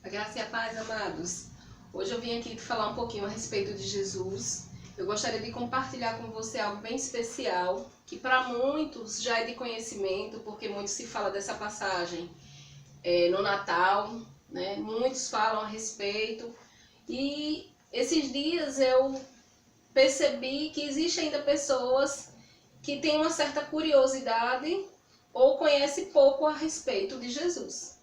A graça e a paz, amados. Hoje eu vim aqui falar um pouquinho a respeito de Jesus. Eu gostaria de compartilhar com você algo bem especial, que para muitos já é de conhecimento, porque muito se fala dessa passagem no Natal, né? Muitos falam a respeito. E esses dias eu percebi que existem ainda pessoas que têm uma certa curiosidade ou conhecem pouco a respeito de Jesus.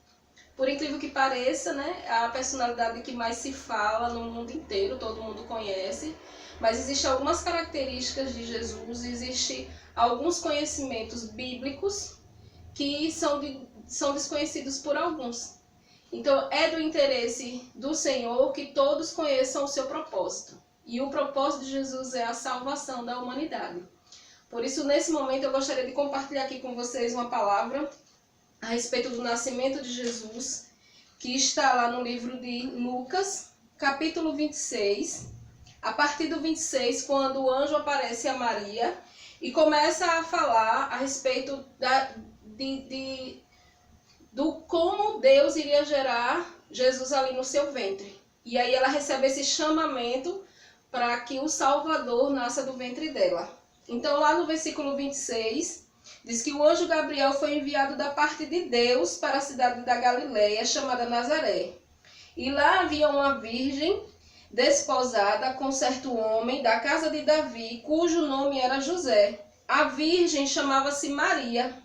Por incrível que pareça, né, a personalidade que mais se fala no mundo inteiro, todo mundo conhece, mas existem algumas características de Jesus, existem alguns conhecimentos bíblicos que são desconhecidos por alguns. Então, é do interesse do Senhor que todos conheçam o seu propósito. E o propósito de Jesus é a salvação da humanidade. Por isso, nesse momento, eu gostaria de compartilhar aqui com vocês uma palavra a respeito do nascimento de Jesus, que está lá no livro de Lucas, capítulo 26, a partir do 26, quando o anjo aparece a Maria e começa a falar a respeito do como Deus iria gerar Jesus ali no seu ventre. E aí ela recebe esse chamamento para que o Salvador nasça do ventre dela. Então, lá no versículo 26, diz que o anjo Gabriel foi enviado da parte de Deus para a cidade da Galileia, chamada Nazaré. E lá havia uma virgem desposada com certo homem da casa de Davi, cujo nome era José. A virgem chamava-se Maria.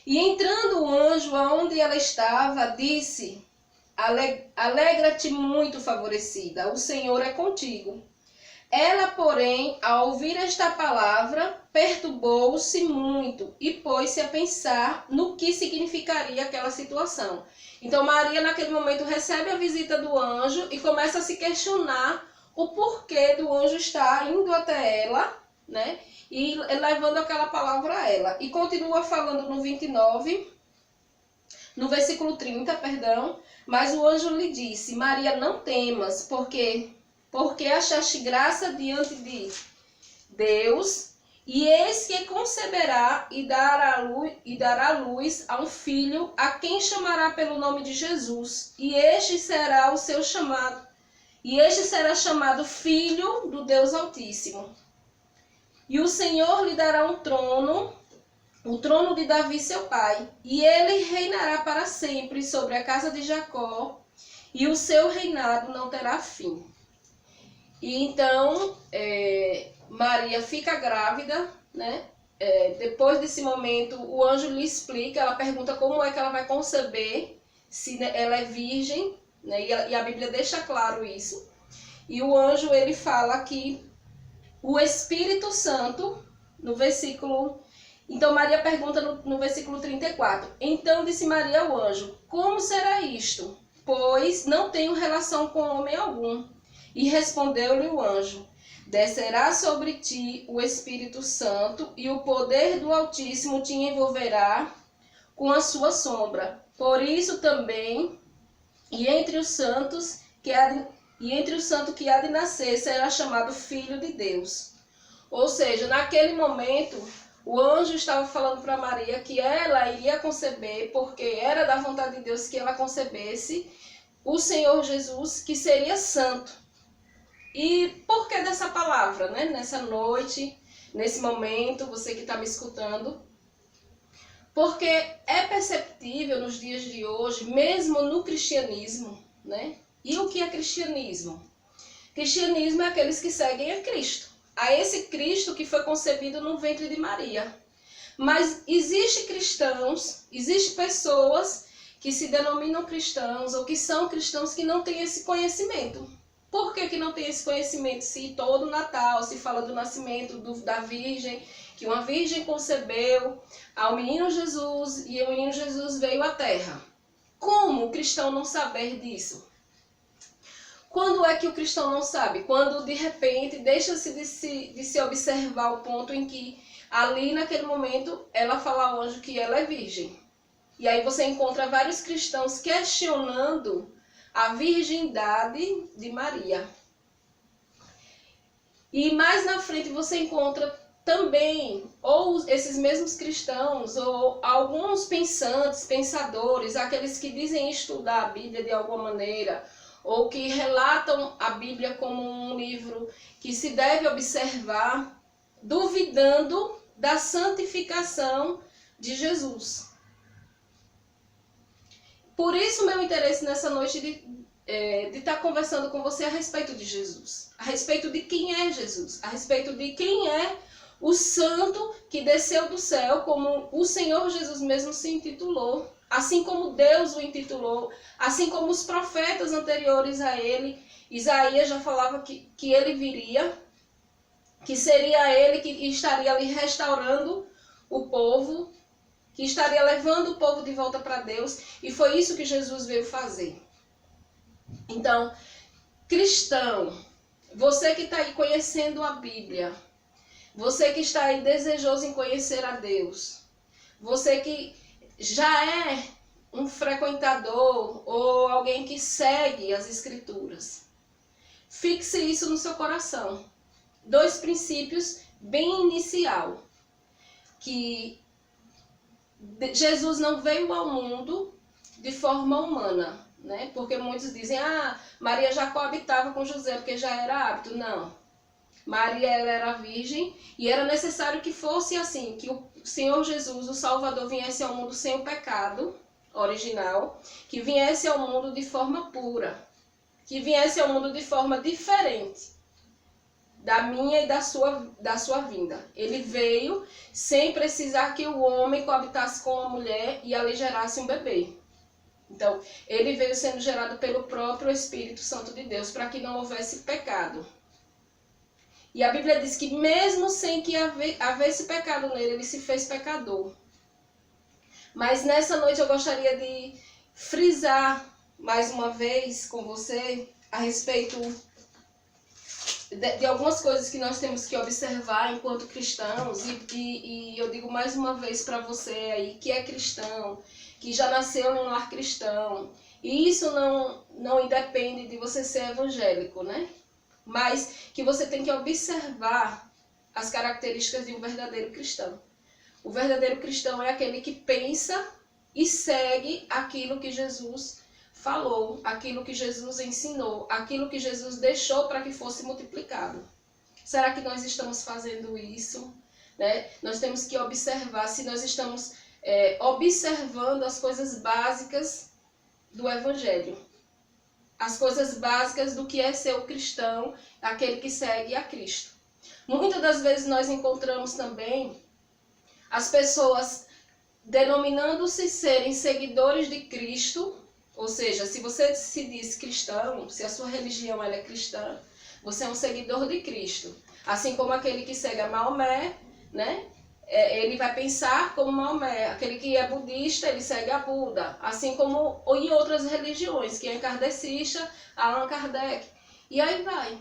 E entrando o anjo aonde ela estava, disse: Alegra-te muito, favorecida, o Senhor é contigo. Ela, porém, ao ouvir esta palavra, perturbou-se muito e pôs-se a pensar no que significaria aquela situação. Então, Maria, naquele momento, recebe a visita do anjo e começa a se questionar o porquê do anjo estar indo até ela, né? E levando aquela palavra a ela. E continua falando no 29, no versículo 30, perdão. Mas o anjo lhe disse: Maria, não temas, porque achaste graça diante de Deus, e eis que conceberá e dará luz a um filho, a quem chamará pelo nome de Jesus, e este será chamado Filho do Deus Altíssimo. E o Senhor lhe dará um trono, o trono de Davi seu pai, e ele reinará para sempre sobre a casa de Jacó, e o seu reinado não terá fim. E então, Maria fica grávida, né? Depois desse momento, o anjo lhe explica, ela pergunta como é que ela vai conceber, se ela é virgem, né? E a Bíblia deixa claro isso. E o anjo, ele fala que o Espírito Santo, no versículo... Então, Maria pergunta no versículo 34. Então disse Maria ao anjo: como será isto? Pois não tenho relação com homem algum. E respondeu-lhe o anjo: descerá sobre ti o Espírito Santo, e o poder do Altíssimo te envolverá com a sua sombra. Por isso também, e entre os santos que há de nascer, será chamado Filho de Deus. Ou seja, naquele momento, o anjo estava falando para Maria que ela iria conceber, porque era da vontade de Deus que ela concebesse o Senhor Jesus, que seria santo. E por que dessa palavra, né? Nessa noite, nesse momento, você que está me escutando? Porque é perceptível nos dias de hoje, mesmo no cristianismo, né? E o que é cristianismo? Cristianismo é aqueles que seguem a Cristo. A esse Cristo que foi concebido no ventre de Maria. Mas existem cristãos, existem pessoas que se denominam cristãos ou que são cristãos que não têm esse conhecimento. Por que não tem esse conhecimento? Se todo Natal se fala do nascimento da Virgem, que uma Virgem concebeu ao menino Jesus e o menino Jesus veio à Terra. Como o cristão não saber disso? Quando é que o cristão não sabe? Quando de repente deixa-se de se observar o ponto em que ali naquele momento ela fala ao anjo que ela é virgem. E aí você encontra vários cristãos questionando a virgindade de Maria. E mais na frente você encontra também, ou esses mesmos cristãos, ou alguns pensadores, aqueles que dizem estudar a Bíblia de alguma maneira, ou que relatam a Bíblia como um livro que se deve observar, duvidando da santificação de Jesus. Por isso meu interesse nessa noite de estar conversando com você a respeito de Jesus, a respeito de quem é Jesus, a respeito de quem é o santo que desceu do céu, como o Senhor Jesus mesmo se intitulou, assim como Deus o intitulou, assim como os profetas anteriores a ele. Isaías já falava que ele viria, que seria ele que estaria ali restaurando o povo, que estaria levando o povo de volta para Deus, e foi isso que Jesus veio fazer. Então, cristão, você que está aí conhecendo a Bíblia, você que está aí desejoso em conhecer a Deus, você que já é um frequentador ou alguém que segue as Escrituras, fixe isso no seu coração. 2 princípios bem inicial, que Jesus não veio ao mundo de forma humana, né? Porque muitos dizem, Maria já coabitava com José porque já era hábito. Não. Maria, ela era virgem e era necessário que fosse assim, que o Senhor Jesus, o Salvador, viesse ao mundo sem o pecado original, que viesse ao mundo de forma pura, que viesse ao mundo de forma diferente da minha e da sua vinda. Ele veio sem precisar que o homem coabitasse com a mulher e ali gerasse um bebê. Então, ele veio sendo gerado pelo próprio Espírito Santo de Deus, para que não houvesse pecado. E a Bíblia diz que mesmo sem que houvesse pecado nele, ele se fez pecador. Mas nessa noite eu gostaria de frisar mais uma vez com você a respeito de algumas coisas que nós temos que observar enquanto cristãos. E eu digo mais uma vez para você aí que é cristão, que já nasceu num lar cristão. E isso não independe de você ser evangélico, né? Mas que você tem que observar as características de um verdadeiro cristão. O verdadeiro cristão é aquele que pensa e segue aquilo que Jesus falou, aquilo que Jesus ensinou, aquilo que Jesus deixou para que fosse multiplicado. Será que nós estamos fazendo isso? Né? Nós temos que observar se nós estamos observando as coisas básicas do Evangelho. As coisas básicas do que é ser o cristão, aquele que segue a Cristo. Muitas das vezes nós encontramos também as pessoas denominando-se serem seguidores de Cristo, ou seja, se você se diz cristão, se a sua religião ela é cristã, você é um seguidor de Cristo. Assim como aquele que segue a Maomé, né? Ele vai pensar como Maomé. Aquele que é budista, ele segue a Buda. Assim como em outras religiões, que é kardecista, Allan Kardec. E aí vai.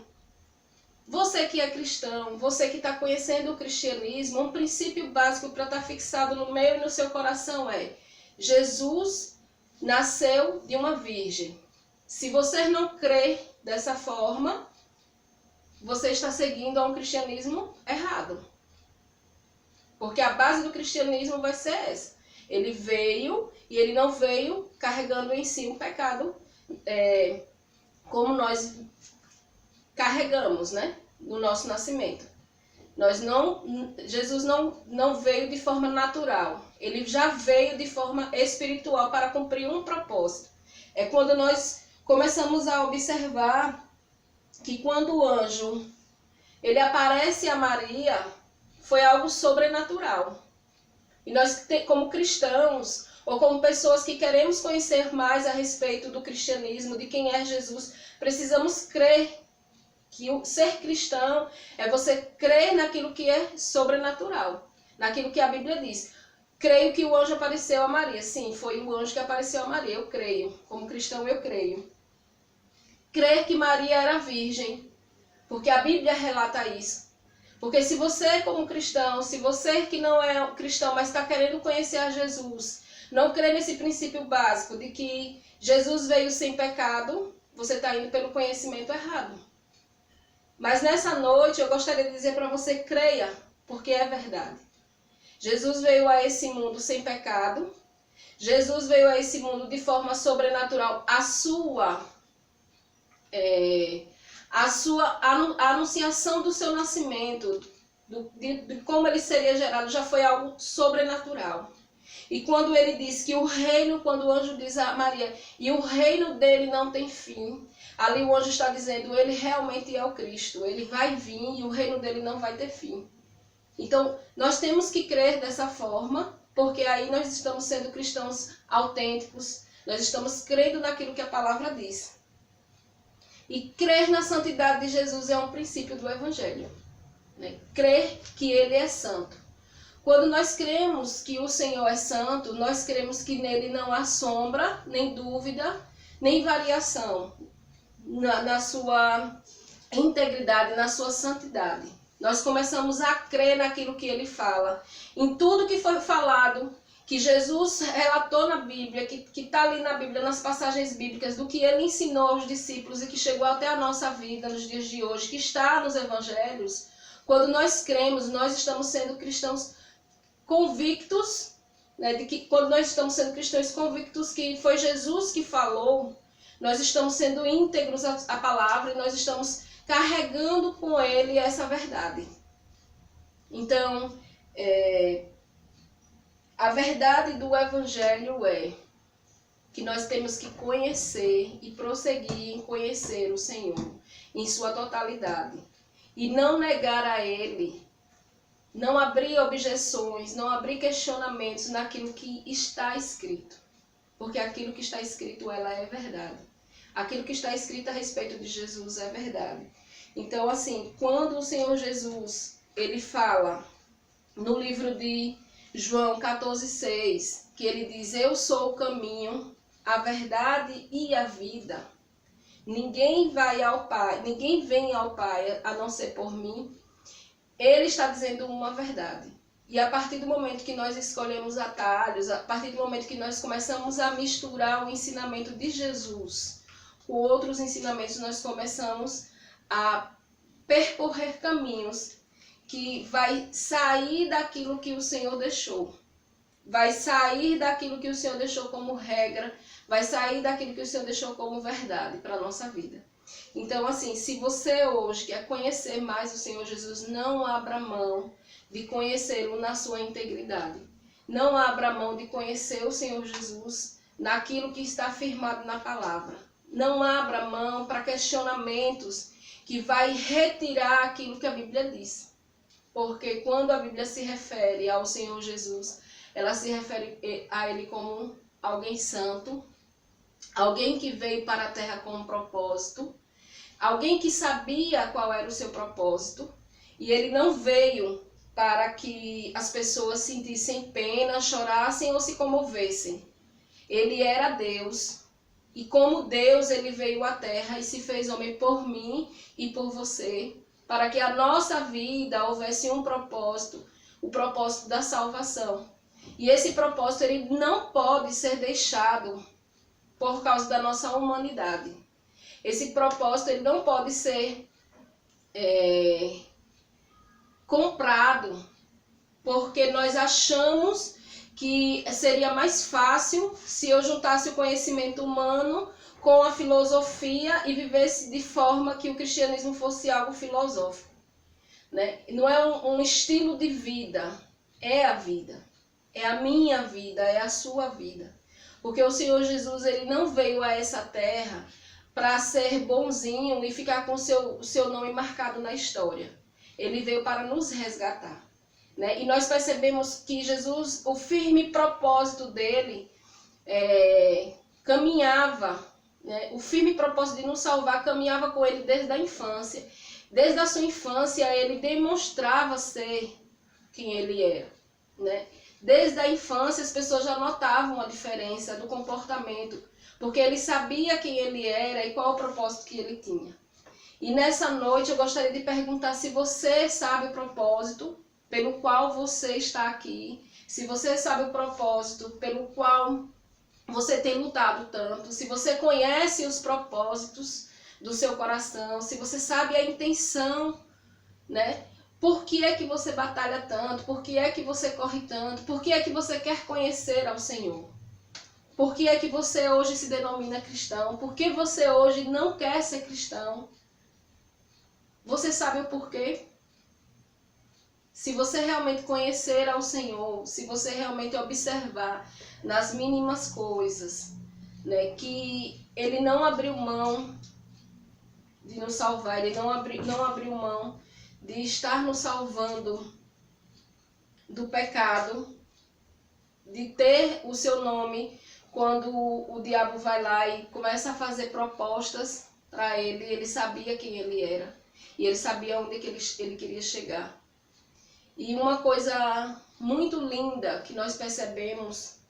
Você que é cristão, você que está conhecendo o cristianismo, um princípio básico para estar fixado no meio e no seu coração é: Jesus nasceu de uma virgem. Se você não crê dessa forma, você está seguindo a um cristianismo errado. Porque a base do cristianismo vai ser essa. Ele veio e ele não veio carregando em si um pecado como nós carregamos, né? No nosso nascimento. Jesus não veio de forma natural. Ele já veio de forma espiritual para cumprir um propósito. É quando nós começamos a observar que quando o anjo ele aparece a Maria, foi algo sobrenatural. E nós, como cristãos, ou como pessoas que queremos conhecer mais a respeito do cristianismo, de quem é Jesus, precisamos crer que o ser cristão é você crer naquilo que é sobrenatural, naquilo que a Bíblia diz. Creio que o anjo apareceu a Maria. Sim, foi o anjo que apareceu a Maria, eu creio. Como cristão, eu creio. Crer que Maria era virgem, porque a Bíblia relata isso. Porque se você, como cristão, se você que não é cristão, mas está querendo conhecer a Jesus, não crê nesse princípio básico de que Jesus veio sem pecado, você está indo pelo conhecimento errado. Mas nessa noite eu gostaria de dizer para você: creia porque é verdade. Jesus veio a esse mundo sem pecado. Jesus veio a esse mundo de forma sobrenatural. A anunciação do seu nascimento, de como ele seria gerado, já foi algo sobrenatural. E quando ele diz que o reino, quando o anjo diz a Maria, e o reino dele não tem fim, ali o anjo está dizendo, ele realmente é o Cristo, ele vai vir e o reino dele não vai ter fim. Então, nós temos que crer dessa forma, porque aí nós estamos sendo cristãos autênticos, nós estamos crendo naquilo que a palavra diz. E crer na santidade de Jesus é um princípio do Evangelho, né? Crer que ele é santo. Quando nós cremos que o Senhor é santo, nós cremos que nele não há sombra, nem dúvida, nem variação na sua integridade, na sua santidade. Nós começamos a crer naquilo que ele fala. Em tudo que foi falado, que Jesus relatou na Bíblia, que está ali na Bíblia, nas passagens bíblicas, do que ele ensinou aos discípulos e que chegou até a nossa vida nos dias de hoje, que está nos evangelhos. Quando nós cremos, nós estamos sendo cristãos convictos, né, de que quando nós estamos sendo cristãos convictos que foi Jesus que falou, nós estamos sendo íntegros à palavra e nós estamos carregando com ele essa verdade. Então, a verdade do Evangelho é que nós temos que conhecer e prosseguir em conhecer o Senhor em sua totalidade e não negar a ele, não abrir objeções, não abrir questionamentos naquilo que está escrito. Porque aquilo que está escrito, ela é verdade. Aquilo que está escrito a respeito de Jesus é verdade. Então, assim, quando o Senhor Jesus, ele fala no livro de João 14,6, que ele diz, eu sou o caminho, a verdade e a vida. Ninguém vai ao Pai, ninguém vem ao Pai a não ser por mim. Ele está dizendo uma verdade. E a partir do momento que nós escolhemos atalhos, a partir do momento que nós começamos a misturar o ensinamento de Jesus com outros ensinamentos, nós começamos a percorrer caminhos que vai sair daquilo que o Senhor deixou. Vai sair daquilo que o Senhor deixou como regra, vai sair daquilo que o Senhor deixou como verdade para a nossa vida. Então, assim, se você hoje quer conhecer mais o Senhor Jesus, não abra mão de conhecê-lo na sua integridade. Não abra mão de conhecer o Senhor Jesus naquilo que está afirmado na palavra. Não abra mão para questionamentos que vai retirar aquilo que a Bíblia diz. Porque quando a Bíblia se refere ao Senhor Jesus, ela se refere a ele como alguém santo, alguém que veio para a terra com um propósito, alguém que sabia qual era o seu propósito, e ele não veio para que as pessoas sentissem pena, chorassem ou se comovessem. Ele era Deus, e como Deus ele veio à terra e se fez homem por mim e por você, para que a nossa vida houvesse um propósito, o propósito da salvação. E esse propósito ele não pode ser deixado por causa da nossa humanidade. Esse propósito ele não pode ser comprado, porque nós achamos que seria mais fácil se eu juntasse o conhecimento humano com a filosofia e vivesse de forma que o cristianismo fosse algo filosófico, né? Não é um estilo de vida, é a vida. É a minha vida, é a sua vida. Porque o Senhor Jesus ele não veio a essa terra para ser bonzinho e ficar com o seu nome marcado na história. Ele veio para nos resgatar, né? E nós percebemos que Jesus, o firme propósito dele, caminhava, né? O firme propósito de nos salvar caminhava com ele desde a infância. Desde a sua infância ele demonstrava ser quem ele era, né? Desde a infância as pessoas já notavam a diferença do comportamento, porque ele sabia quem ele era e qual o propósito que ele tinha. E nessa noite eu gostaria de perguntar se você sabe o propósito pelo qual você está aqui, se você sabe o propósito pelo qual você tem lutado tanto, se você conhece os propósitos do seu coração, se você sabe a intenção, né? Por que é que você batalha tanto? Por que é que você corre tanto? Por que é que você quer conhecer ao Senhor? Por que é que você hoje se denomina cristão? Por que você hoje não quer ser cristão? Você sabe o porquê? Se você realmente conhecer ao Senhor, se você realmente observar nas mínimas coisas, né, que Ele não abriu mão de nos salvar, Ele não abriu mão de estar nos salvando do pecado, de ter o seu nome quando o diabo vai lá e começa a fazer propostas para ele, ele sabia quem ele era e ele sabia onde que ele queria chegar. E uma coisa muito linda que nós percebemos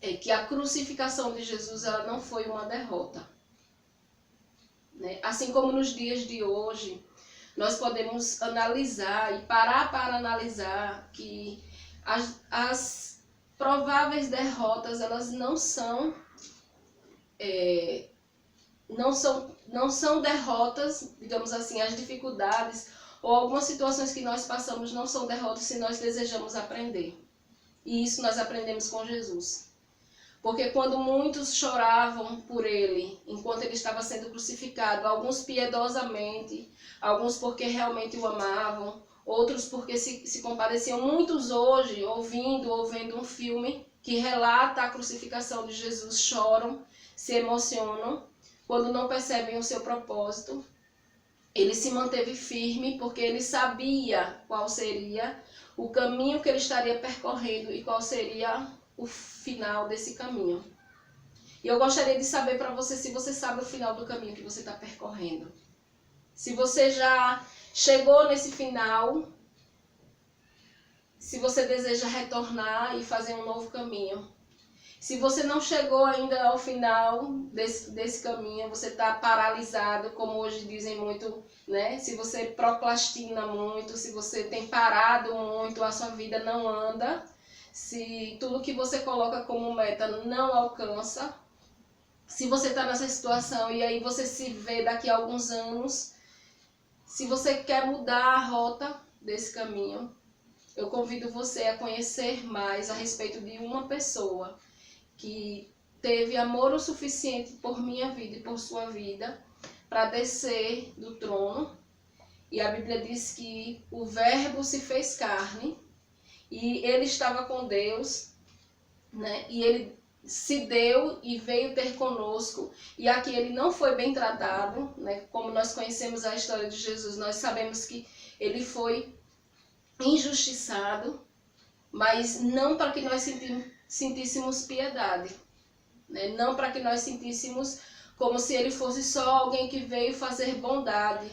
é que a crucificação de Jesus ela não foi uma derrota, né? Assim como nos dias de hoje, nós podemos analisar e parar para analisar que as prováveis derrotas elas não são derrotas, digamos assim, as dificuldades ou algumas situações que nós passamos não são derrotas se nós desejamos aprender. E isso nós aprendemos com Jesus. Porque quando muitos choravam por ele, enquanto ele estava sendo crucificado, alguns piedosamente, alguns porque realmente o amavam, outros porque se compadeciam. Muitos hoje, ou vendo um filme que relata a crucificação de Jesus, choram, se emocionam, quando não percebem o seu propósito. Ele se manteve firme porque ele sabia qual seria o caminho que ele estaria percorrendo e qual seria o final desse caminho. E eu gostaria de saber para você se você sabe o final do caminho que você está percorrendo. Se você já chegou nesse final, se você deseja retornar e fazer um novo caminho. Se você não chegou ainda ao final desse caminho, você está paralisado, como hoje dizem muito, né? Se você procrastina muito, se você tem parado muito, a sua vida não anda, se tudo que você coloca como meta não alcança, se você está nessa situação e aí você se vê daqui a alguns anos, se você quer mudar a rota desse caminho, eu convido você a conhecer mais a respeito de uma pessoa que teve amor o suficiente por minha vida e por sua vida para descer do trono. E a Bíblia diz que o Verbo se fez carne e ele estava com Deus, né? E ele se deu e veio ter conosco. E aqui ele não foi bem tratado, né? Como nós conhecemos a história de Jesus, nós sabemos que ele foi injustiçado, mas não para que nós sentíssemos piedade, né? Não para que nós sentíssemos como se ele fosse só alguém que veio fazer bondade,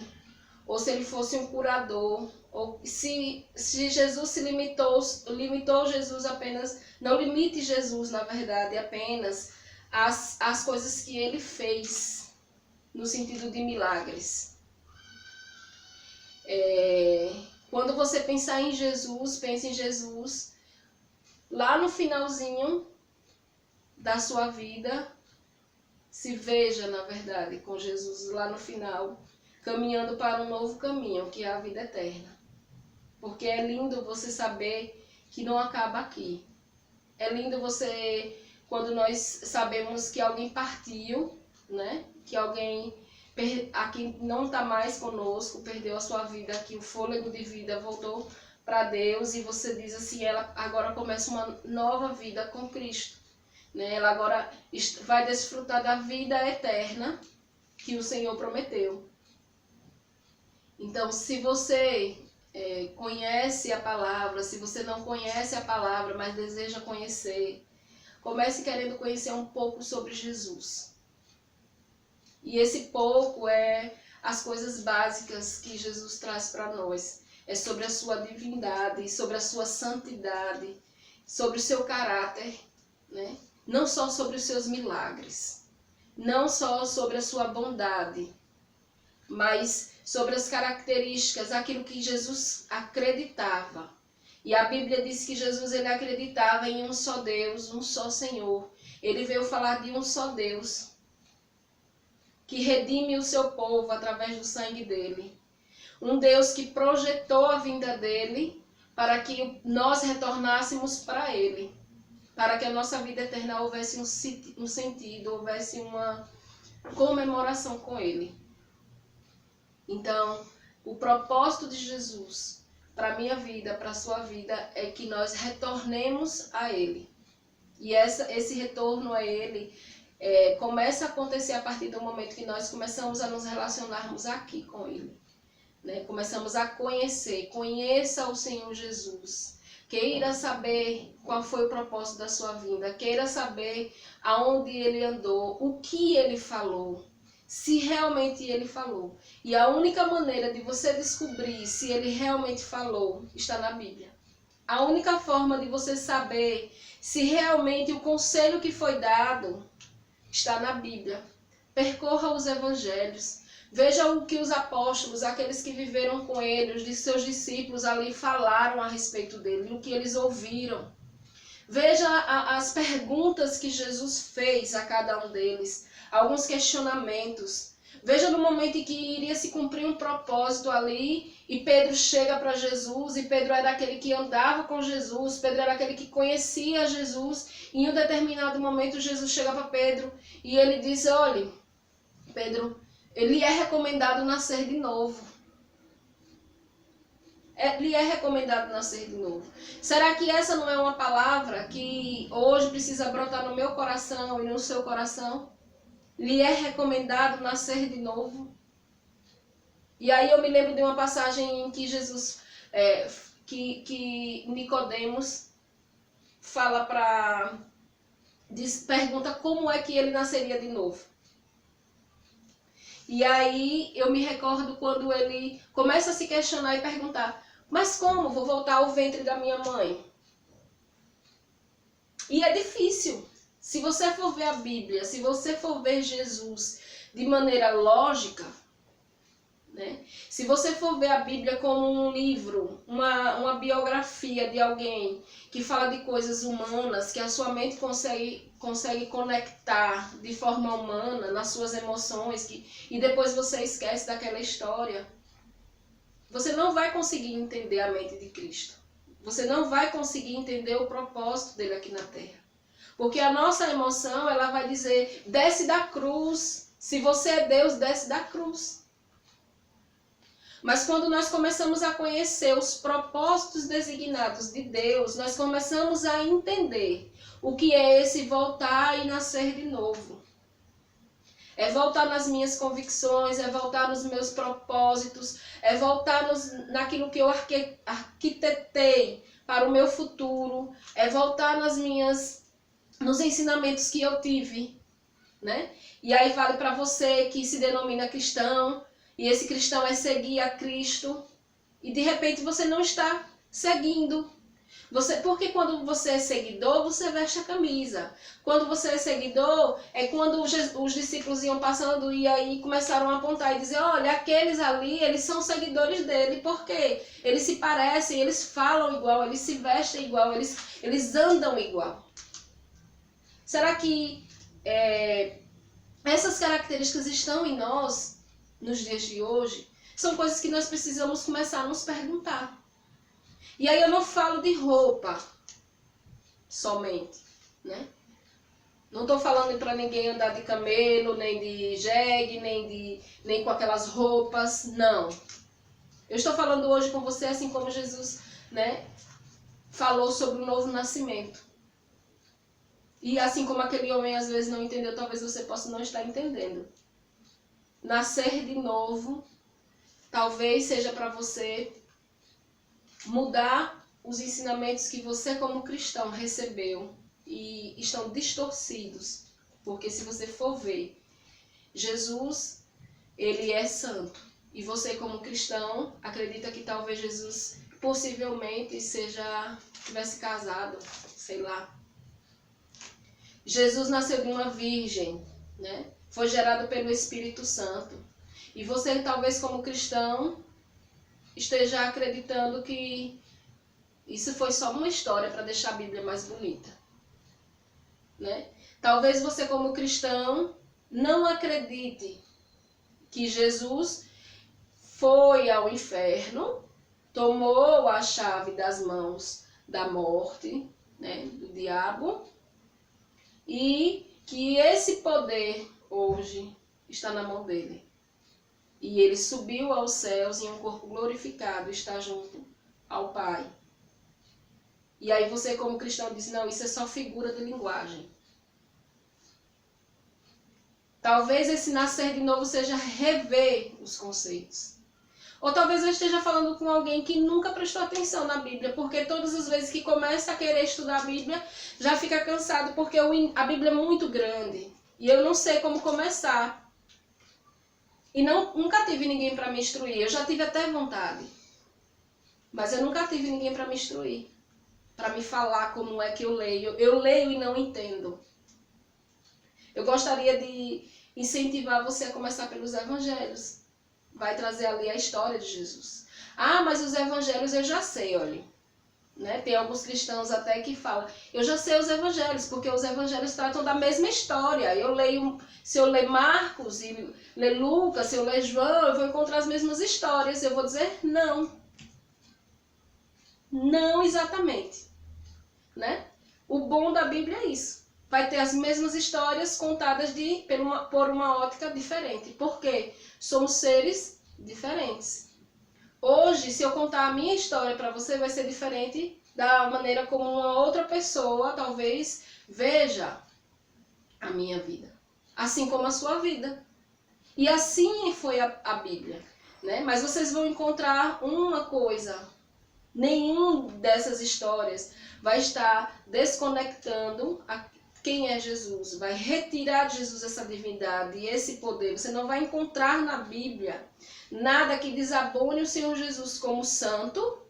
ou se ele fosse um curador, ou se Jesus se limitou Jesus apenas, não limite Jesus, na verdade, apenas as coisas que ele fez, no sentido de milagres. Quando você pensar em Jesus, pense em Jesus lá no finalzinho da sua vida, se veja, na verdade, com Jesus lá no final, caminhando para um novo caminho, que é a vida eterna. Porque é lindo você saber que não acaba aqui. É lindo você, quando nós sabemos que alguém partiu, né? Que alguém aqui não está mais conosco, perdeu a sua vida aqui, o fôlego de vida voltou para Deus, e você diz assim, ela agora começa uma nova vida com Cristo, né? Ela agora vai desfrutar da vida eterna que o Senhor prometeu. Então, se você conhece a palavra, se você não conhece a palavra, mas deseja conhecer, comece querendo conhecer um pouco sobre Jesus. E esse pouco é as coisas básicas que Jesus traz para nós. É sobre a sua divindade, sobre a sua santidade, sobre o seu caráter, né? Não só sobre os seus milagres, não só sobre a sua bondade, mas sobre as características, aquilo que Jesus acreditava. E a Bíblia diz que Jesus ele acreditava em um só Deus, um só Senhor. Ele veio falar de um só Deus, que redime o seu povo através do sangue dele. Um Deus que projetou a vinda dele para que nós retornássemos para ele. Para que a nossa vida eterna houvesse um sentido, houvesse uma comemoração com ele. Então, o propósito de Jesus para a minha vida, para a sua vida, é que nós retornemos a ele. E esse retorno a ele começa a acontecer a partir do momento que nós começamos a nos relacionarmos aqui com ele. Né? Começamos a conheça o Senhor Jesus. Queira saber qual foi o propósito da sua vinda. Queira saber aonde ele andou, o que ele falou. Se realmente ele falou. E a única maneira de você descobrir se ele realmente falou está na Bíblia. A única forma de você saber se realmente o conselho que foi dado está na Bíblia. Percorra os evangelhos. Veja o que os apóstolos, aqueles que viveram com ele, os seus discípulos ali falaram a respeito dele, o que eles ouviram. Veja as perguntas que Jesus fez a cada um deles, alguns questionamentos. Veja no momento em que iria se cumprir um propósito ali e Pedro chega para Jesus, e Pedro era aquele que andava com Jesus, Pedro era aquele que conhecia Jesus, e em um determinado momento Jesus chega para Pedro e ele diz: olha, Pedro, ele é recomendado nascer de novo. Lhe é recomendado nascer de novo. Será que essa não é uma palavra que hoje precisa brotar no meu coração e no seu coração? Lhe é recomendado nascer de novo? E aí eu me lembro de uma passagem em que Jesus, que Nicodemos fala pergunta como é que ele nasceria de novo. E aí eu me recordo quando ele começa a se questionar e perguntar: mas como vou voltar ao ventre da minha mãe? E é difícil. Se você for ver a Bíblia, se você for ver Jesus de maneira lógica, né? Se você for ver a Bíblia como um livro, uma biografia de alguém que fala de coisas humanas, que a sua mente consegue conectar de forma humana nas suas emoções, e depois você esquece daquela história, você não vai conseguir entender a mente de Cristo. Você não vai conseguir entender o propósito dele aqui na Terra. Porque a nossa emoção, ela vai dizer: desce da cruz. Se você é Deus, desce da cruz. Mas quando nós começamos a conhecer os propósitos designados de Deus, nós começamos a entender o que é esse voltar e nascer de novo. É voltar nas minhas convicções, é voltar nos meus propósitos, é voltar naquilo que eu arquitetei para o meu futuro, é voltar nos ensinamentos que eu tive, né? E aí vale para você que se denomina cristão, e esse cristão é seguir a Cristo, e de repente você não está seguindo. Porque quando você é seguidor, você veste a camisa. Quando você é seguidor, é quando os discípulos iam passando e aí começaram a apontar e dizer: olha, aqueles ali, eles são seguidores dele, porque eles se parecem, eles falam igual, eles se vestem igual, eles andam igual. Será que essas características estão em nós nos dias de hoje? São coisas que nós precisamos começar a nos perguntar. E aí eu não falo de roupa somente, né? Não estou falando para ninguém andar de camelo, nem de jegue, nem com aquelas roupas, não. Eu estou falando hoje com você assim como Jesus, né, falou sobre o novo nascimento. E assim como aquele homem às vezes não entendeu, talvez você possa não estar entendendo. Nascer de novo, talvez seja para você mudar os ensinamentos que você como cristão recebeu e estão distorcidos. Porque se você for ver, Jesus, ele é santo. E você como cristão acredita que talvez Jesus possivelmente tivesse casado, sei lá. Jesus nasceu de uma virgem, né? Foi gerado pelo Espírito Santo. E você talvez como cristão esteja acreditando que isso foi só uma história para deixar a Bíblia mais bonita, né? Talvez você como cristão não acredite que Jesus foi ao inferno, tomou a chave das mãos da morte, né, do diabo, e que esse poder hoje está na mão dele. E ele subiu aos céus em um corpo glorificado, está junto ao Pai. E aí você, como cristão, diz, não, isso é só figura de linguagem. Talvez esse nascer de novo seja rever os conceitos. Ou talvez eu esteja falando com alguém que nunca prestou atenção na Bíblia, porque todas as vezes que começa a querer estudar a Bíblia, já fica cansado, porque a Bíblia é muito grande. E eu não sei como começar. E nunca tive ninguém para me instruir. Eu já tive até vontade. Mas eu nunca tive ninguém para me instruir. Para me falar como é que eu leio. Eu leio e não entendo. Eu gostaria de incentivar você a começar pelos evangelhos. Vai trazer ali a história de Jesus. Ah, mas os evangelhos eu já sei, olha. Né? Tem alguns cristãos até que falam, eu já sei os evangelhos, porque os evangelhos tratam da mesma história. Eu leio, se eu ler Marcos e ler Lucas, se eu ler João, eu vou encontrar as mesmas histórias. Eu vou dizer não. Não exatamente. Né? O bom da Bíblia é isso. Vai ter as mesmas histórias contadas por uma ótica diferente. Por quê? Somos seres diferentes. Hoje, se eu contar a minha história para você, vai ser diferente da maneira como uma outra pessoa, talvez, veja a minha vida. Assim como a sua vida. E assim foi a Bíblia. Né? Mas vocês vão encontrar uma coisa. Nenhum dessas histórias vai estar desconectando quem é Jesus. Vai retirar de Jesus essa divindade e esse poder. Você não vai encontrar na Bíblia nada que desabone o Senhor Jesus como santo,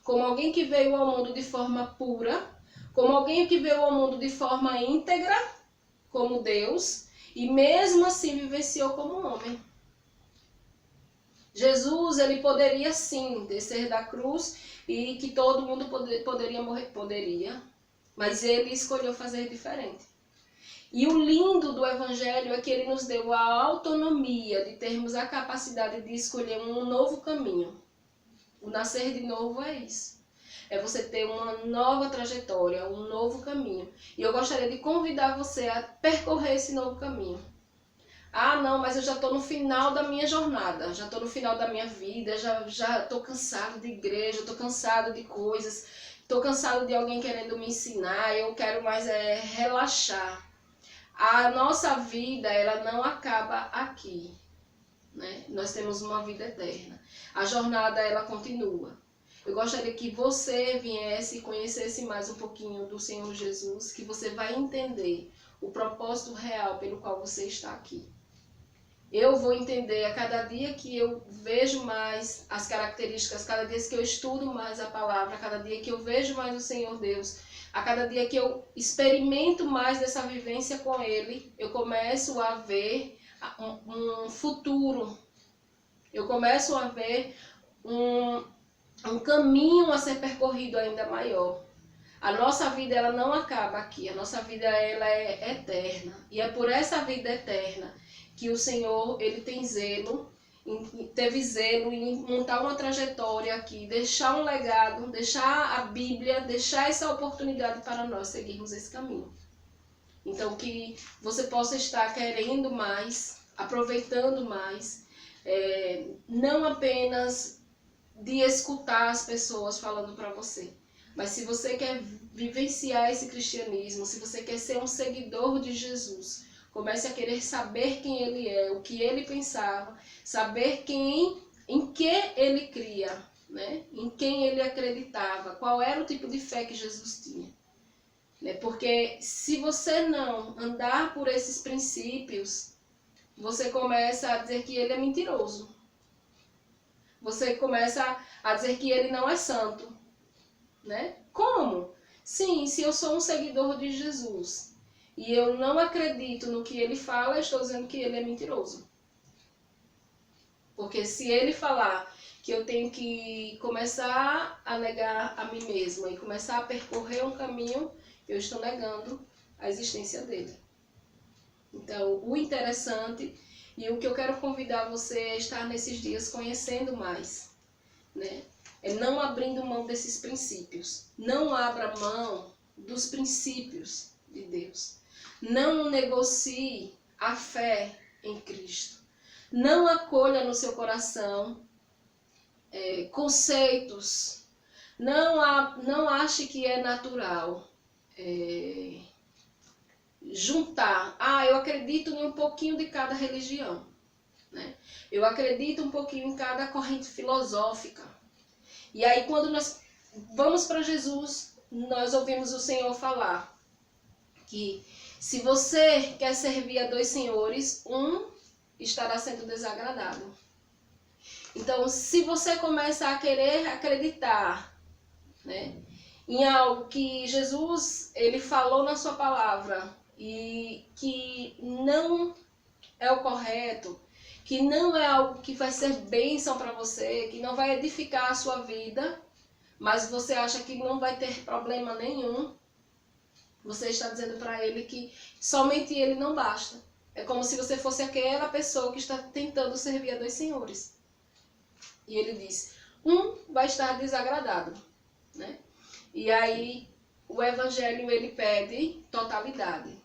como alguém que veio ao mundo de forma pura, como alguém que veio ao mundo de forma íntegra, como Deus, e mesmo assim vivenciou como homem. Jesus, ele poderia sim descer da cruz e que todo mundo poderia morrer. Poderia, mas ele escolheu fazer diferente. E o lindo do Evangelho é que ele nos deu a autonomia de termos a capacidade de escolher um novo caminho. O nascer de novo é isso. É você ter uma nova trajetória, um novo caminho. E eu gostaria de convidar você a percorrer esse novo caminho. Ah, não, mas eu já estou no final da minha jornada, já estou no final da minha vida, já estou cansado de igreja, estou cansado de coisas, estou cansado de alguém querendo me ensinar, eu quero mais relaxar. A nossa vida, ela não acaba aqui, né? Nós temos uma vida eterna. A jornada, ela continua. Eu gostaria que você viesse e conhecesse mais um pouquinho do Senhor Jesus, que você vai entender o propósito real pelo qual você está aqui. Eu vou entender a cada dia que eu vejo mais as características, cada dia que eu estudo mais a palavra, a cada dia que eu vejo mais o Senhor Deus, a cada dia que eu experimento mais dessa vivência com Ele, eu começo a ver um futuro. Eu começo a ver um caminho a ser percorrido ainda maior. A nossa vida, ela não acaba aqui. A nossa vida, ela é eterna. E é por essa vida eterna que o Senhor, ele tem zelo, teve zelo em montar uma trajetória aqui, deixar um legado, deixar a Bíblia, deixar essa oportunidade para nós seguirmos esse caminho. Então, que você possa estar querendo mais, aproveitando mais, não apenas de escutar as pessoas falando para você, mas se você quer vivenciar esse cristianismo, se você quer ser um seguidor de Jesus, comece a querer saber quem ele é, o que ele pensava, saber em que ele cria, né? Em quem ele acreditava, qual era o tipo de fé que Jesus tinha. Né? Porque se você não andar por esses princípios, você começa a dizer que ele é mentiroso. Você começa a dizer que ele não é santo. Né? Como? Sim, se eu sou um seguidor de Jesus e eu não acredito no que ele fala, eu estou dizendo que ele é mentiroso. Porque se ele falar que eu tenho que começar a negar a mim mesma e começar a percorrer um caminho, eu estou negando a existência dele. Então, o interessante E o que eu quero convidar você a estar nesses dias conhecendo mais, né? É não abrindo mão desses princípios. Não abra mão dos princípios de Deus. Não negocie a fé em Cristo. Não acolha no seu coração conceitos. Não ache que é natural juntar. Eu acredito em um pouquinho de cada religião, né? Eu acredito um pouquinho em cada corrente filosófica. E aí quando nós vamos para Jesus, nós ouvimos o Senhor falar que se você quer servir a 2 senhores, um estará sendo desagradado. Então, se você começa a querer acreditar, né, em algo que Jesus ele falou na sua palavra e que não é o correto, que não é algo que vai ser bênção para você, que não vai edificar a sua vida, mas você acha que não vai ter problema nenhum, você está dizendo para ele que somente ele não basta. É como se você fosse aquela pessoa que está tentando servir a 2 senhores. E ele diz, um vai estar desagradado, né? E aí o evangelho ele pede totalidade,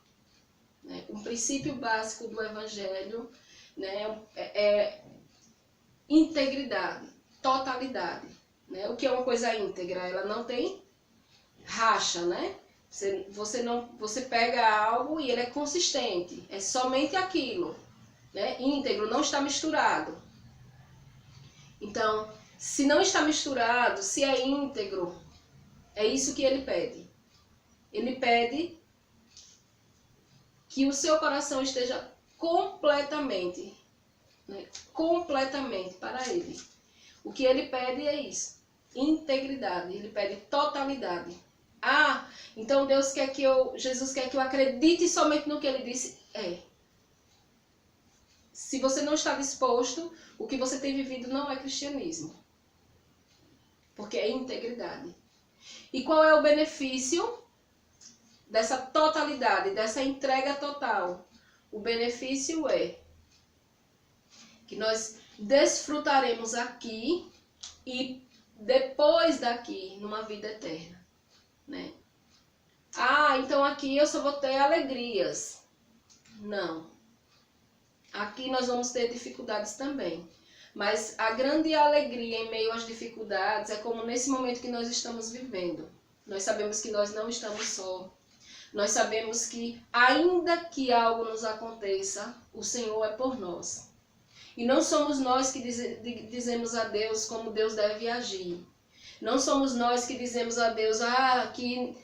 né? Um princípio básico do evangelho, né, é integridade, totalidade, né? O que é uma coisa íntegra? Ela não tem racha, né? Você pega algo e ele é consistente, é somente aquilo, né? Íntegro, não está misturado. Então, se não está misturado, se é íntegro, é isso que ele pede. Ele pede que o seu coração esteja completamente, né, completamente para ele. O que ele pede é isso, integridade, ele pede totalidade. Então Jesus quer que eu acredite somente no que ele disse. Se você não está disposto, o que você tem vivido não é cristianismo. Porque é integridade. E qual é o benefício dessa totalidade, dessa entrega total? O benefício é que nós desfrutaremos aqui e depois daqui, numa vida eterna, né? Então aqui eu só vou ter alegrias. Não. Aqui nós vamos ter dificuldades também. Mas a grande alegria em meio às dificuldades é como nesse momento que nós estamos vivendo. Nós sabemos que nós não estamos só. Nós sabemos que ainda que algo nos aconteça, o Senhor é por nós. E não somos nós que dizemos a Deus como Deus deve agir. Não somos nós que dizemos a Deus que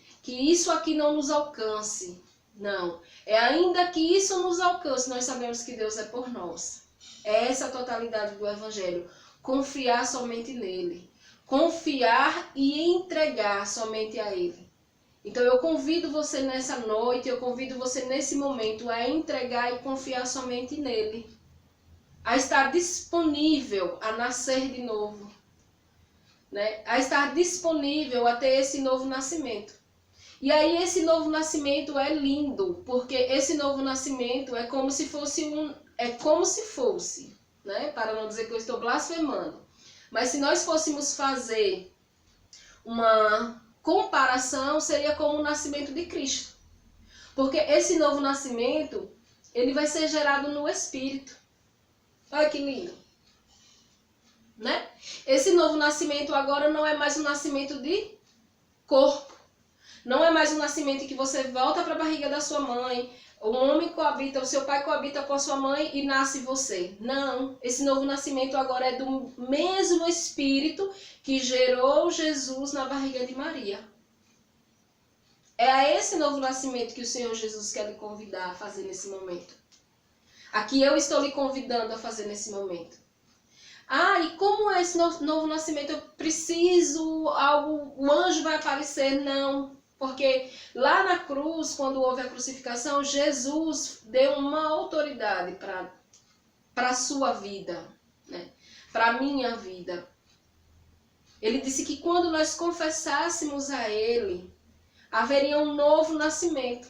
isso aqui não nos alcance. Não. É ainda que isso nos alcance, nós sabemos que Deus é por nós. É essa a totalidade do Evangelho. Confiar somente nele. Confiar e entregar somente a ele. Então eu convido você nessa noite, eu convido você nesse momento a entregar e confiar somente nele. A estar disponível a nascer de novo, né? A estar disponível a ter esse novo nascimento. E aí esse novo nascimento é lindo, porque esse novo nascimento é como se fosse né? Para não dizer que eu estou blasfemando. Mas se nós fôssemos fazer uma comparação, seria como o nascimento de Cristo. Porque esse novo nascimento, ele vai ser gerado no Espírito. Olha que lindo, né? Esse novo nascimento agora não é mais um nascimento de corpo. Não é mais um nascimento que você volta para a barriga da sua mãe, o homem coabita, o seu pai coabita com a sua mãe e nasce você. Não, esse novo nascimento agora é do mesmo Espírito que gerou Jesus na barriga de Maria. É a esse novo nascimento que o Senhor Jesus quer lhe convidar a fazer nesse momento. Aqui eu estou lhe convidando a fazer nesse momento. E como é esse novo nascimento? Eu preciso, o anjo vai aparecer? Não. Porque lá na cruz, quando houve a crucificação, Jesus deu uma autoridade para a sua vida, né? Para a minha vida. Ele disse que quando nós confessássemos a Ele, haveria um novo nascimento.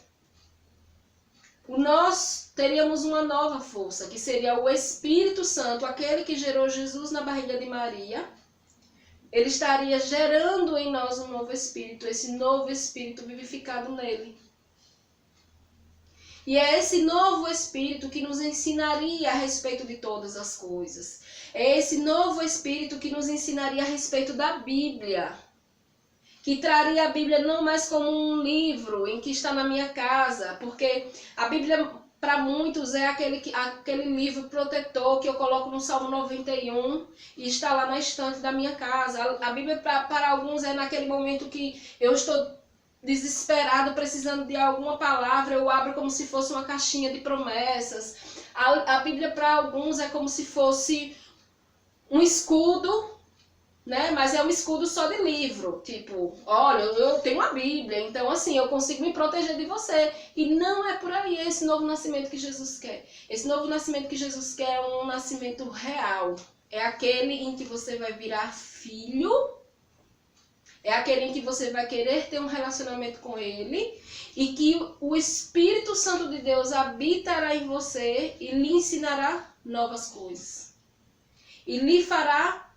nós teríamos uma nova força, que seria o Espírito Santo, aquele que gerou Jesus na barriga de Maria. Ele estaria gerando em nós um novo espírito, esse novo espírito vivificado nele. E é esse novo espírito que nos ensinaria a respeito de todas as coisas. É esse novo espírito que nos ensinaria a respeito da Bíblia. Que traria a Bíblia não mais como um livro em que está na minha casa, porque a Bíblia para muitos é aquele livro protetor que eu coloco no Salmo 91 e está lá na estante da minha casa. A Bíblia para alguns é naquele momento que eu estou desesperado, precisando de alguma palavra, eu abro como se fosse uma caixinha de promessas. A Bíblia para alguns é como se fosse um escudo, né? Mas é um escudo só de livro, tipo, olha, eu tenho a Bíblia, então assim, eu consigo me proteger de você. E não é por aí esse novo nascimento que Jesus quer. Esse novo nascimento que Jesus quer é um nascimento real. É aquele em que você vai virar filho, é aquele em que você vai querer ter um relacionamento com Ele e que o Espírito Santo de Deus habitará em você e lhe ensinará novas coisas. E lhe fará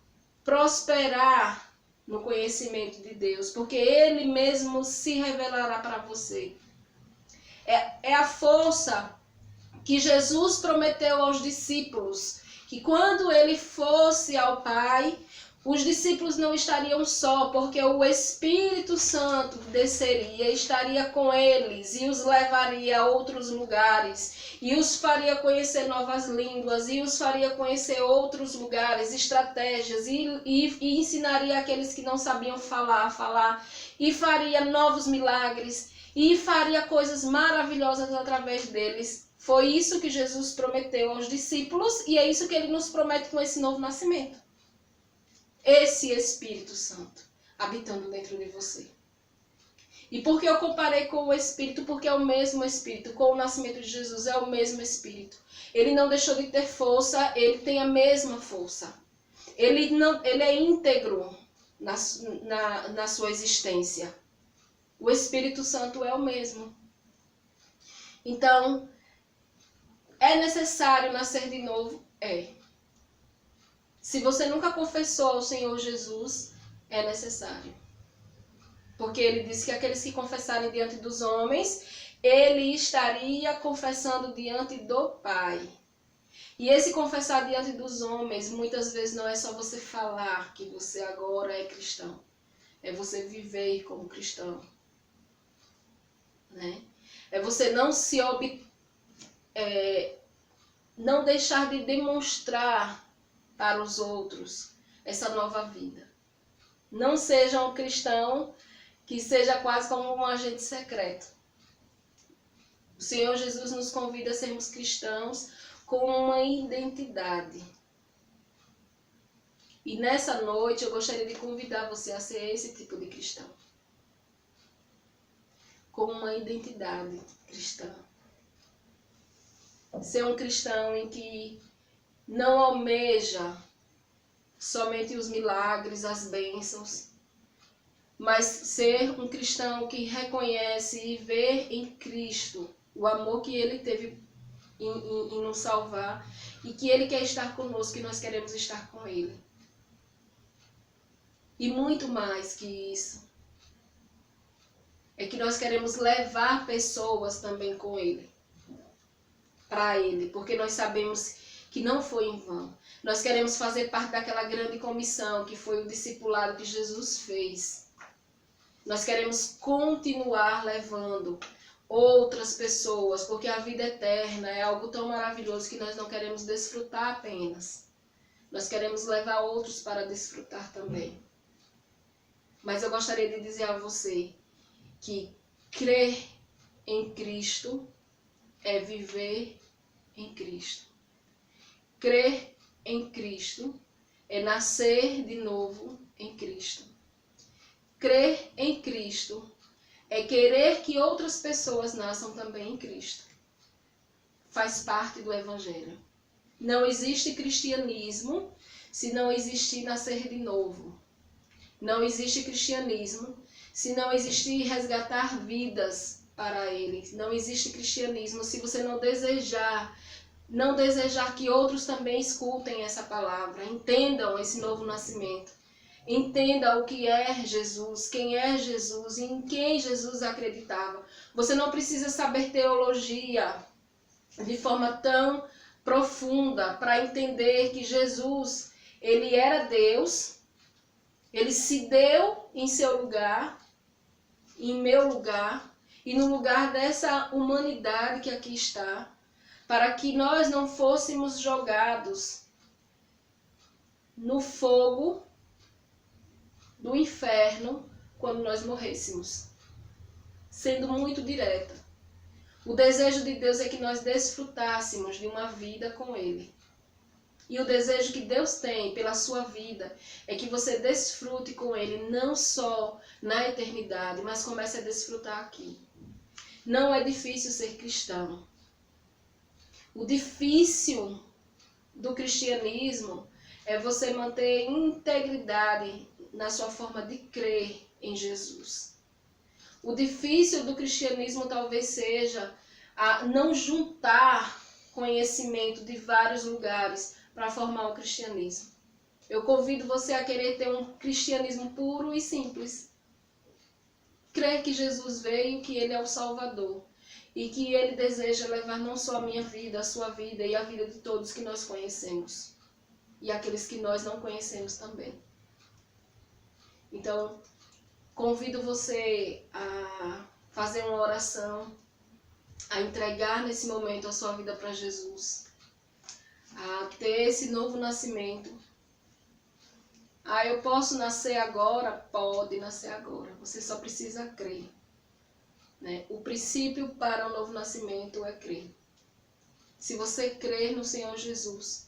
prosperar no conhecimento de Deus, porque Ele mesmo se revelará para você. É a força que Jesus prometeu aos discípulos, que quando Ele fosse ao Pai, os discípulos não estariam só, porque o Espírito Santo desceria, estaria com eles e os levaria a outros lugares, e os faria conhecer novas línguas, e os faria conhecer outros lugares, estratégias, e ensinaria aqueles que não sabiam falar, e faria novos milagres, e faria coisas maravilhosas através deles. Foi isso que Jesus prometeu aos discípulos, e é isso que Ele nos promete com esse novo nascimento. Esse Espírito Santo habitando dentro de você. E por que eu comparei com o Espírito? Porque é o mesmo Espírito. Com o nascimento de Jesus é o mesmo Espírito. Ele não deixou de ter força, ele tem a mesma força. Ele é íntegro na sua existência. O Espírito Santo é o mesmo. Então, é necessário nascer de novo? É. Se você nunca confessou ao Senhor Jesus, é necessário. Porque Ele disse que aqueles que confessarem diante dos homens, Ele estaria confessando diante do Pai. E esse confessar diante dos homens, muitas vezes não é só você falar que você agora é cristão. É você viver como cristão. Né? É você não deixar de demonstrar para os outros essa nova vida. Não seja um cristão que seja quase como um agente secreto. O Senhor Jesus nos convida a sermos cristãos com uma identidade. E nessa noite eu gostaria de convidar você a ser esse tipo de cristão. Com uma identidade cristã. Ser um cristão em que não almeja somente os milagres, as bênçãos, mas ser um cristão que reconhece e vê em Cristo o amor que Ele teve em nos salvar e que Ele quer estar conosco e nós queremos estar com Ele. E muito mais que isso, é que nós queremos levar pessoas também com Ele, para Ele, porque nós sabemos que não foi em vão. Nós queremos fazer parte daquela grande comissão que foi o discipulado que Jesus fez. Nós queremos continuar levando outras pessoas, porque a vida eterna é algo tão maravilhoso que nós não queremos desfrutar apenas. Nós queremos levar outros para desfrutar também. Mas eu gostaria de dizer a você que crer em Cristo é viver em Cristo. Crer em Cristo é nascer de novo em Cristo. Crer em Cristo é querer que outras pessoas nasçam também em Cristo. Faz parte do Evangelho. Não existe cristianismo se não existir nascer de novo. Não existe cristianismo se não existir resgatar vidas para Ele. Não existe cristianismo se você não desejar que outros também escutem essa palavra, entendam esse novo nascimento. Entenda o que é Jesus, quem é Jesus e em quem Jesus acreditava. Você não precisa saber teologia de forma tão profunda para entender que Jesus, ele era Deus, ele se deu em seu lugar, em meu lugar e no lugar dessa humanidade que aqui está, para que nós não fôssemos jogados no fogo do inferno quando nós morrêssemos. Sendo muito direta, o desejo de Deus é que nós desfrutássemos de uma vida com Ele. E o desejo que Deus tem pela sua vida é que você desfrute com Ele não só na eternidade, mas comece a desfrutar aqui. Não é difícil ser cristão. O difícil do cristianismo é você manter integridade na sua forma de crer em Jesus. O difícil do cristianismo talvez seja a não juntar conhecimento de vários lugares para formar o cristianismo. Eu convido você a querer ter um cristianismo puro e simples. Crer que Jesus veio, que Ele é o Salvador. E que Ele deseja levar não só a minha vida, a sua vida e a vida de todos que nós conhecemos. E aqueles que nós não conhecemos também. Então, convido você a fazer uma oração, a entregar nesse momento a sua vida para Jesus, a ter esse novo nascimento. Eu posso nascer agora? Pode nascer agora. Você só precisa crer. Né? O princípio para o novo nascimento é crer. Se você crer no Senhor Jesus,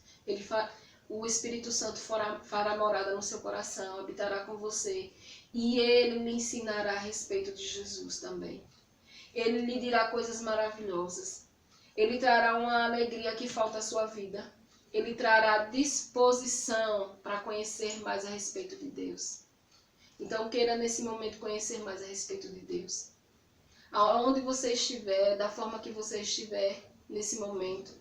o Espírito Santo fará morada no seu coração, habitará com você. E Ele lhe ensinará a respeito de Jesus também. Ele lhe dirá coisas maravilhosas. Ele trará uma alegria que falta à sua vida. Ele trará disposição para conhecer mais a respeito de Deus. Então queira nesse momento conhecer mais a respeito de Deus. Aonde você estiver, da forma que você estiver nesse momento,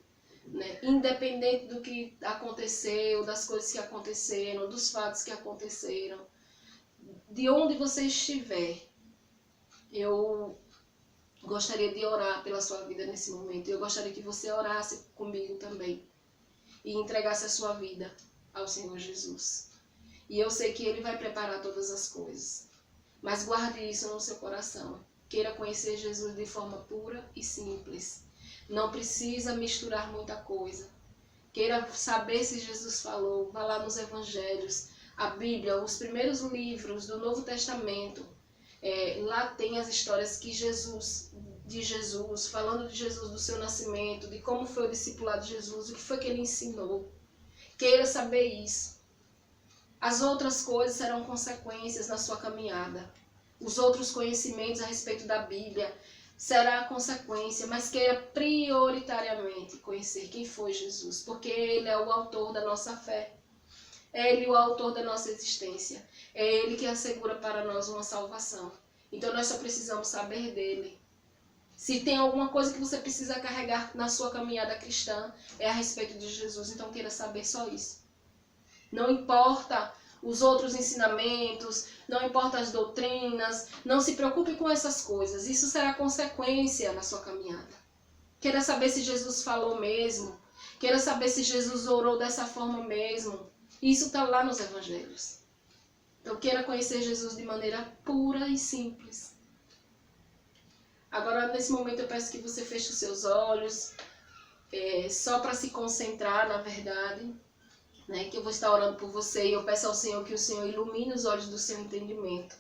né? Independente do que aconteceu, das coisas que aconteceram, dos fatos que aconteceram, de onde você estiver, eu gostaria de orar pela sua vida nesse momento. Eu gostaria que você orasse comigo também e entregasse a sua vida ao Senhor Jesus. E eu sei que Ele vai preparar todas as coisas, mas guarde isso no seu coração. Queira conhecer Jesus de forma pura e simples. Não precisa misturar muita coisa. Queira saber se Jesus falou. Vá lá nos evangelhos, a Bíblia, os primeiros livros do Novo Testamento. Lá tem as histórias de Jesus, falando de Jesus, do seu nascimento, de como foi o discipulado de Jesus, o que foi que Ele ensinou. Queira saber isso. As outras coisas serão consequências na sua caminhada. Os outros conhecimentos a respeito da Bíblia será a consequência, mas queira prioritariamente conhecer quem foi Jesus, porque Ele é o autor da nossa fé. É Ele o autor da nossa existência. É Ele que assegura para nós uma salvação. Então nós só precisamos saber dEle. Se tem alguma coisa que você precisa carregar na sua caminhada cristã, é a respeito de Jesus. Então queira saber só isso. Não importa os outros ensinamentos, não importa as doutrinas, não se preocupe com essas coisas. Isso será consequência na sua caminhada. Queira saber se Jesus falou mesmo. Queira saber se Jesus orou dessa forma mesmo. Isso está lá nos evangelhos. Então queira conhecer Jesus de maneira pura e simples. Agora, nesse momento, eu peço que você feche os seus olhos, só para se concentrar, na verdade, né, que eu vou estar orando por você, e eu peço ao Senhor que o Senhor ilumine os olhos do seu entendimento.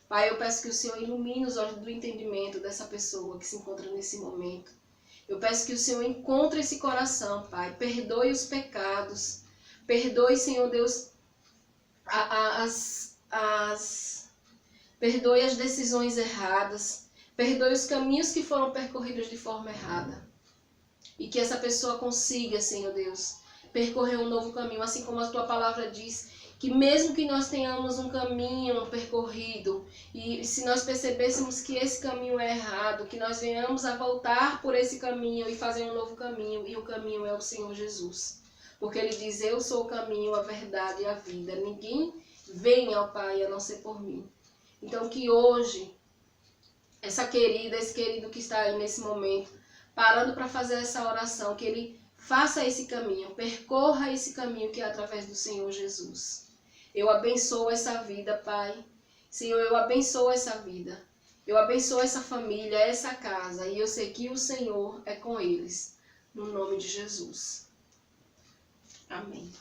Pai, eu peço que o Senhor ilumine os olhos do entendimento dessa pessoa que se encontra nesse momento. Eu peço que o Senhor encontre esse coração, Pai, perdoe os pecados, perdoe, Senhor Deus, perdoe as decisões erradas, perdoe os caminhos que foram percorridos de forma errada. E que essa pessoa consiga, Senhor Deus, percorrer um novo caminho, assim como a Tua palavra diz Que mesmo que nós tenhamos um caminho percorrido, e se nós percebêssemos que esse caminho é errado, que nós venhamos a voltar por esse caminho e fazer um novo caminho, e o caminho é o Senhor Jesus. Porque Ele diz, eu sou o caminho, a verdade e a vida. Ninguém vem ao Pai a não ser por mim. Então que hoje, essa querida, esse querido que está aí nesse momento, parando para fazer essa oração, que ele faça esse caminho, percorra esse caminho que é através do Senhor Jesus. Eu abençoo essa vida, Pai. Senhor, eu abençoo essa vida. Eu abençoo essa família, essa casa. E eu sei que o Senhor é com eles. No nome de Jesus. Amém.